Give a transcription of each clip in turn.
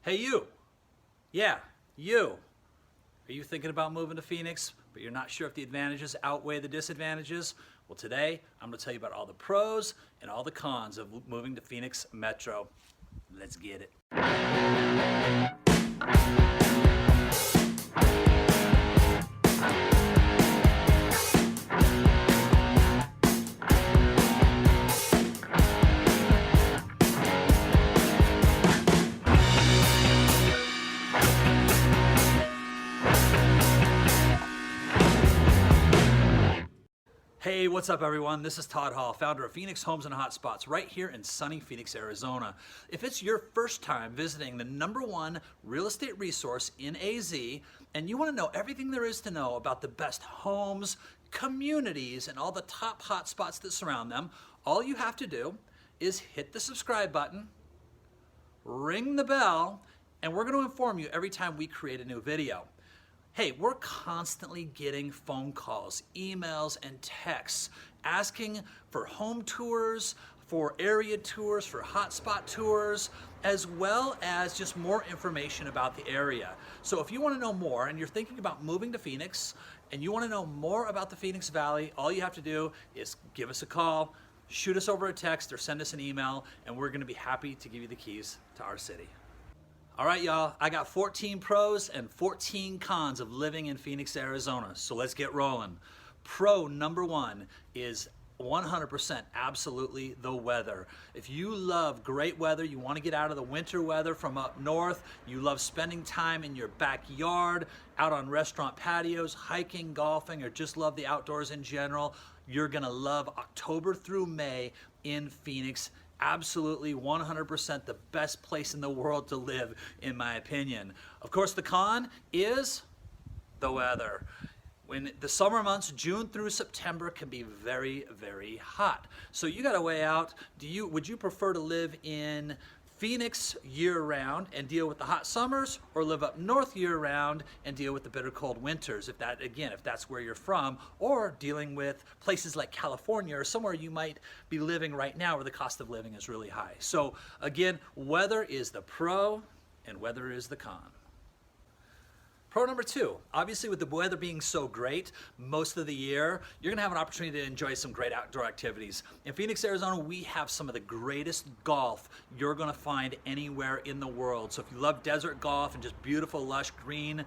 Hey you, yeah, you. Are you thinking about moving to Phoenix, but you're not sure if the advantages outweigh the disadvantages? Well, today I'm going to tell you about all the pros and all the cons of moving to Phoenix Metro. Let's get it. Hey, what's up everyone? This is Todd Hall, founder of Phoenix Homes and Hotspots right here in sunny Phoenix, Arizona. If it's your first time visiting the #1 real estate resource in AZ and you want to know everything there is to know about the best homes, communities, and all the top hotspots that surround them, all you have to do is hit the subscribe button, ring the bell, and we're going to inform you every time we create a new video. Hey, we're constantly getting phone calls, emails, and texts asking for home tours, for area tours, for hotspot tours, as well as just more information about the area. So if you want to know more and you're thinking about moving to Phoenix and you want to know more about the Phoenix Valley, all you have to do is give us a call, shoot us over a text, or send us an email, and we're going to be happy to give you the keys to our city. All right, y'all, I got 14 pros and 14 cons of living in Phoenix, Arizona. So let's get rolling. Pro #1 is 100% absolutely the weather. If you love great weather, you want to get out of the winter weather from up north, you love spending time in your backyard, out on restaurant patios, hiking, golfing, or just love the outdoors in general, you're gonna love October through May in Phoenix. Absolutely 100% the best place in the world to live, in my opinion. Of course, the con is the weather. When the summer months, June through September, can be very, very hot. So you gotta weigh out, would you prefer to live in Phoenix year-round and deal with the hot summers, or live up north year-round and deal with the bitter cold winters, if that's where you're from, or dealing with places like California or somewhere you might be living right now where the cost of living is really high. So again, weather is the pro and weather is the con. Pro #2, obviously with the weather being so great most of the year, you're gonna have an opportunity to enjoy some great outdoor activities. In Phoenix, Arizona, we have some of the greatest golf you're gonna find anywhere in the world. So if you love desert golf and just beautiful, lush green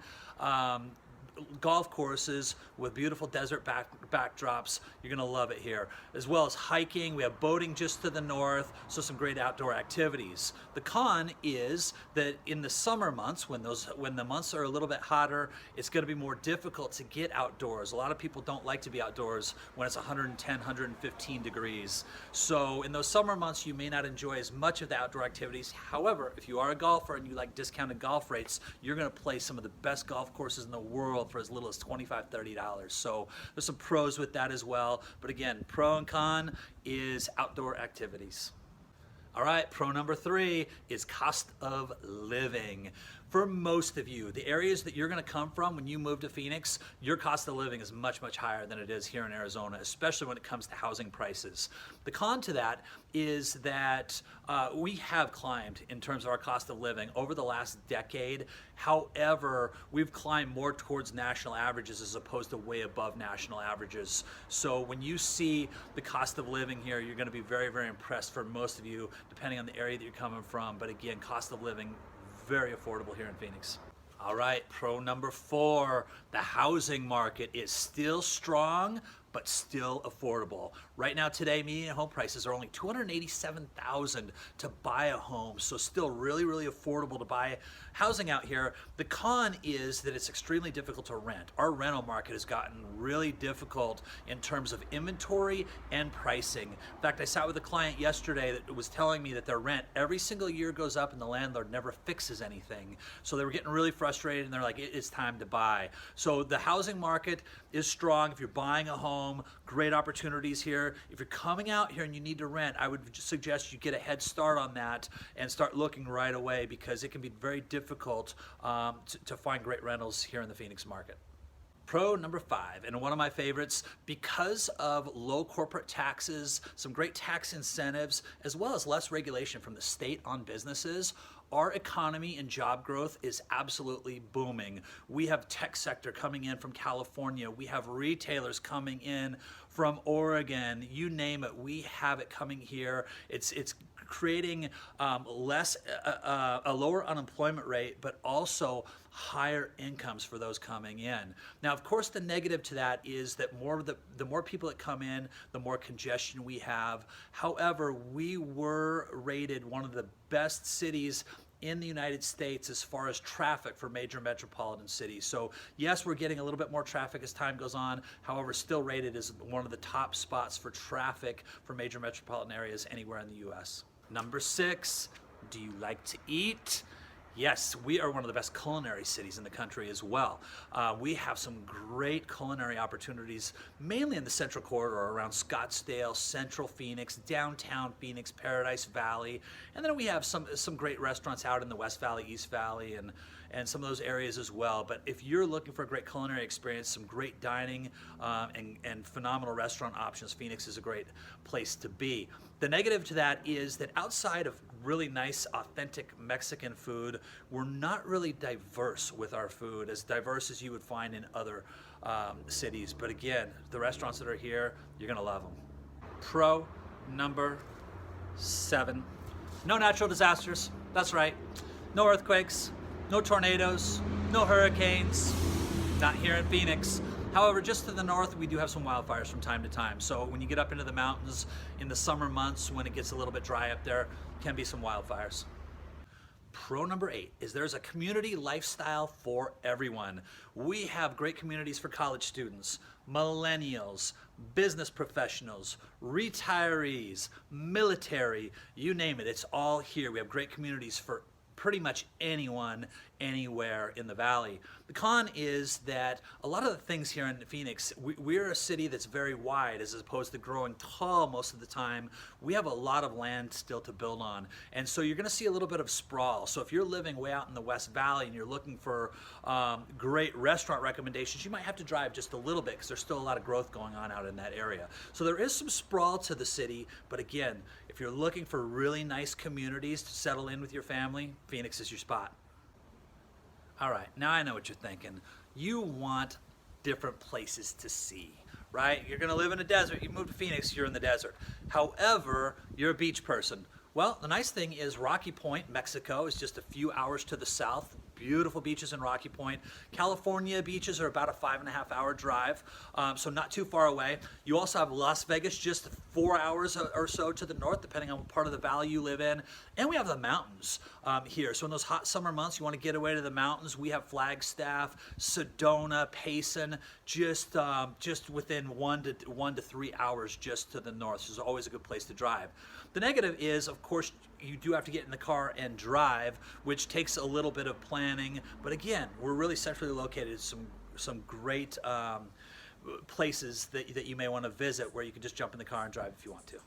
golf courses with beautiful desert backdrops, you're gonna love it here. As well as hiking, we have boating just to the north, so some great outdoor activities. The con is that in the summer months, when the months are a little bit hotter, it's gonna be more difficult to get outdoors. A lot of people don't like to be outdoors when it's 110, 115 degrees. So in those summer months, you may not enjoy as much of the outdoor activities. However, if you are a golfer and you like discounted golf rates, you're gonna play some of the best golf courses in the world for as little as $25, $30. So there's some pros with that as well. But again, pro and con is outdoor activities. All right, pro #3 is cost of living. For most of you, the areas that you're gonna come from when you move to Phoenix, your cost of living is much, much higher than it is here in Arizona, especially when it comes to housing prices. The con to that is that we have climbed in terms of our cost of living over the last decade. However, we've climbed more towards national averages as opposed to way above national averages. So when you see the cost of living here, you're gonna be very, very impressed for most of you, depending on the area that you're coming from. But again, cost of living, very affordable here in Phoenix. All right, pro #4, the housing market is still strong, but still affordable. Right now today, median home prices are only $287,000 to buy a home, so still really, really affordable to buy housing out here. The con is that it's extremely difficult to rent. Our rental market has gotten really difficult in terms of inventory and pricing. In fact, I sat with a client yesterday that was telling me that their rent every single year goes up and the landlord never fixes anything. So they were getting really frustrated and they're like, it's time to buy. So the housing market is strong. If you're buying a home, great opportunities here. If you're coming out here and you need to rent, I would suggest you get a head start on that and start looking right away, because it can be very difficult to find great rentals here in the Phoenix market. Pro #5, and one of my favorites, because of low corporate taxes, some great tax incentives, as well as less regulation from the state on businesses, our economy and job growth is absolutely booming. We have tech sector coming in from California. We have retailers coming in from Oregon. You name it, we have it coming here. It's creating a lower unemployment rate, but also higher incomes for those coming in. Now, of course, the negative to that is that the more people that come in, the more congestion we have. However, we were rated one of the best cities in the United States as far as traffic for major metropolitan cities. So yes, we're getting a little bit more traffic as time goes on. However, still rated as one of the top spots for traffic for major metropolitan areas anywhere in the US. Number 6, do you like to eat? Yes, we are one of the best culinary cities in the country as well. We have some great culinary opportunities, mainly in the Central Corridor around Scottsdale, Central Phoenix, downtown Phoenix, Paradise Valley, and then we have some great restaurants out in the West Valley, East Valley, and some of those areas as well. But if you're looking for a great culinary experience, some great dining and phenomenal restaurant options, Phoenix is a great place to be. The negative to that is that outside of really nice, authentic Mexican food, we're not really diverse with our food, as diverse as you would find in other cities. But again, the restaurants that are here, you're gonna love them. Pro number 7, no natural disasters. That's right, no earthquakes, no tornadoes, no hurricanes, not here in Phoenix. However, just to the north, we do have some wildfires from time to time. So when you get up into the mountains in the summer months, when it gets a little bit dry up there, can be some wildfires. Pro number 8 is there's a community lifestyle for everyone. We have great communities for college students, millennials, business professionals, retirees, military, you name it, it's all here. We have great communities for pretty much anyone, anywhere in the valley. The con is that a lot of the things here in Phoenix, we're a city that's very wide as opposed to growing tall most of the time. We have a lot of land still to build on. And so you're gonna see a little bit of sprawl. So if you're living way out in the West Valley and you're looking for great restaurant recommendations, you might have to drive just a little bit because there's still a lot of growth going on out in that area. So there is some sprawl to the city, but again, if you're looking for really nice communities to settle in with your family, Phoenix is your spot. All right, now I know what you're thinking. You want different places to see, right? You're gonna live in a desert, you move to Phoenix, you're in the desert. However, you're a beach person. Well, the nice thing is Rocky Point, Mexico, is just a few hours to the south. Beautiful beaches in Rocky Point. California beaches are about a 5.5-hour drive, so not too far away. You also have Las Vegas, just 4 hours or so to the north, depending on what part of the valley you live in. And we have the mountains here. So in those hot summer months, you want to get away to the mountains. We have Flagstaff, Sedona, Payson, just within 1 to 3 hours just to the north. So it's always a good place to drive. The negative is, of course, you do have to get in the car and drive, which takes a little bit of planning. But again, we're really centrally located. Some great places that you may want to visit where you can just jump in the car and drive if you want to.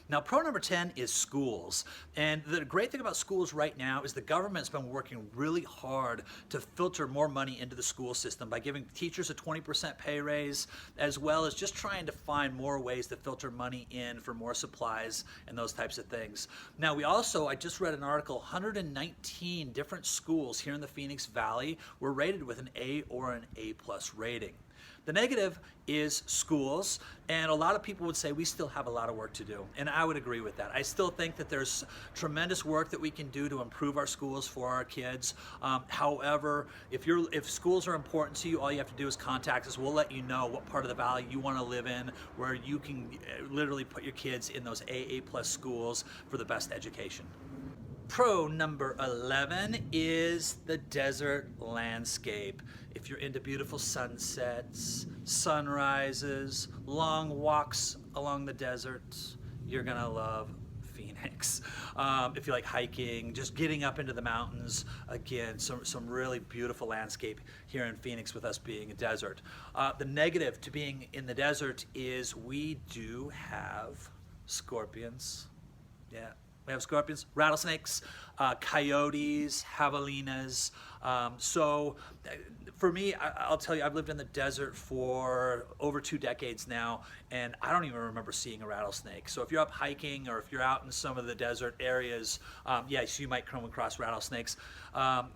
Now, pro number 10 is schools. And the great thing about schools right now is the government's been working really hard to filter more money into the school system by giving teachers a 20% pay raise, as well as just trying to find more ways to filter money in for more supplies and those types of things. Now, I just read an article, 119 different schools here in the Phoenix Valley were rated with an A or an A+ rating. The negative is schools, and a lot of people would say we still have a lot of work to do, and I would agree with that. I still think that there's tremendous work that we can do to improve our schools for our kids. However, if schools are important to you, all you have to do is contact us. We'll let you know what part of the valley you want to live in, where you can literally put your kids in those AA+ schools for the best education. Pro number 11 is the desert landscape. If you're into beautiful sunsets, sunrises, long walks along the desert, you're gonna love Phoenix. If you like hiking, just getting up into the mountains, again, some really beautiful landscape here in Phoenix with us being a desert. The negative to being in the desert is we do have scorpions. Yeah. We have scorpions, rattlesnakes, coyotes, javelinas. So for me, I'll tell you, I've lived in the desert for over 2 decades now, and I don't even remember seeing a rattlesnake. So if you're up hiking or if you're out in some of the desert areas, yes, you might come across rattlesnakes.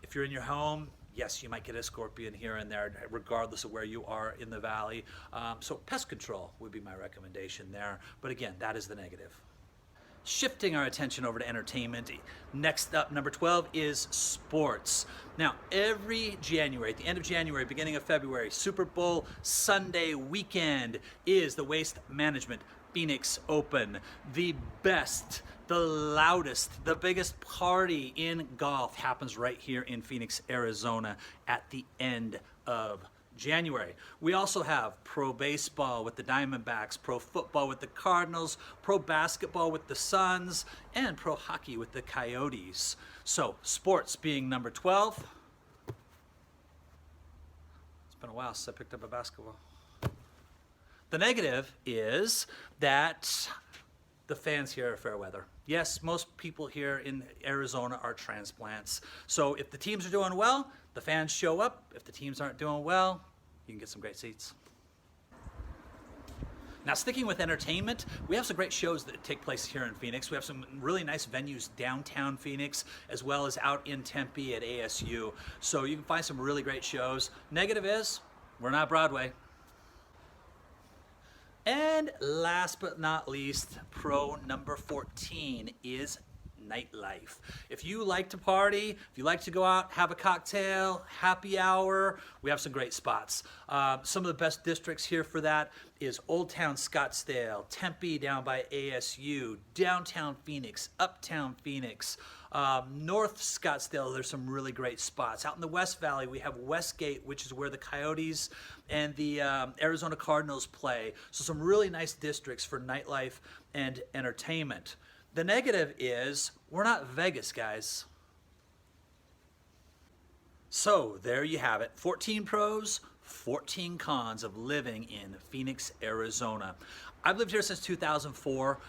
If you're in your home, yes, you might get a scorpion here and there, regardless of where you are in the valley. So pest control would be my recommendation there. But again, that is the negative. Shifting our attention over to entertainment, next up, number 12, is sports. Now, every January, at the end of January, beginning of February, Super Bowl Sunday weekend is the Waste Management Phoenix Open. The best, the loudest, the biggest party in golf happens right here in Phoenix, Arizona at the end of January. We also have pro baseball with the Diamondbacks, pro football with the Cardinals, pro basketball with the Suns, and pro hockey with the Coyotes. So sports being number 12. It's been a while since I picked up a basketball. The negative is that the fans here are fair weather. Yes, most people here in Arizona are transplants. So if the teams are doing well, the fans show up. If the teams aren't doing well, you can get some great seats. Now, sticking with entertainment, we have some great shows that take place here in Phoenix. We have some really nice venues downtown Phoenix, as well as out in Tempe at ASU. So you can find some really great shows. Negative is, we're not Broadway. And last but not least, pro number 14 is Nightlife. If you like to party, if you like to go out, have a cocktail, happy hour, we have some great spots. Some of the best districts here for that is Old Town Scottsdale, Tempe down by ASU, downtown Phoenix, uptown Phoenix, North Scottsdale. There's some really great spots. Out in the West Valley, we have Westgate, which is where the Coyotes and the Arizona Cardinals play. So some really nice districts for nightlife and entertainment. The negative is, we're not Vegas, guys. So there you have it, 14 pros, 14 cons of living in Phoenix, Arizona. I've lived here since 2004,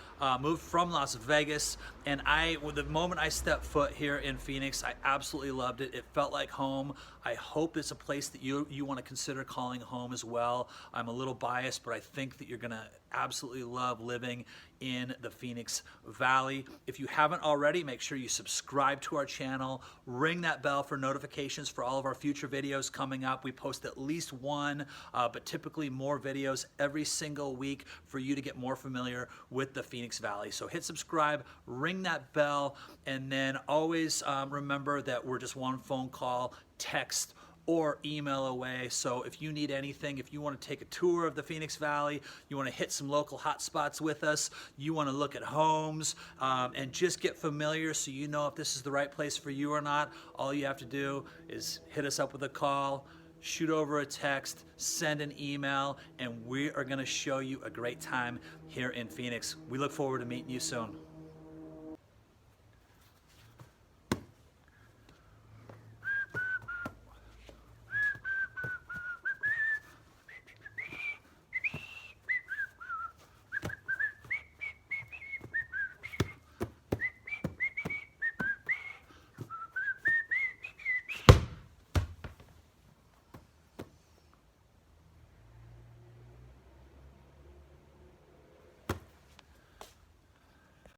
moved from Las Vegas, and the moment I stepped foot here in Phoenix, I absolutely loved it. It felt like home. I hope it's a place that you want to consider calling home as well. I'm a little biased, but I think that you're going to absolutely love living in the Phoenix Valley. If you haven't already, make sure you subscribe to our channel, ring that bell for notifications for all of our future videos coming up. We post at least one, but typically more videos every single week for you to get more familiar with the Phoenix Valley. So hit subscribe, ring that bell, and then always remember that we're just one phone call, text, or email away. So if you need anything, if you want to take a tour of the Phoenix Valley, you want to hit some local hot spots with us, you want to look at homes, and just get familiar so you know if this is the right place for you or not, all you have to do is hit us up with a call, shoot over a text, send an email, and we are going to show you a great time here in Phoenix. We look forward to meeting you soon.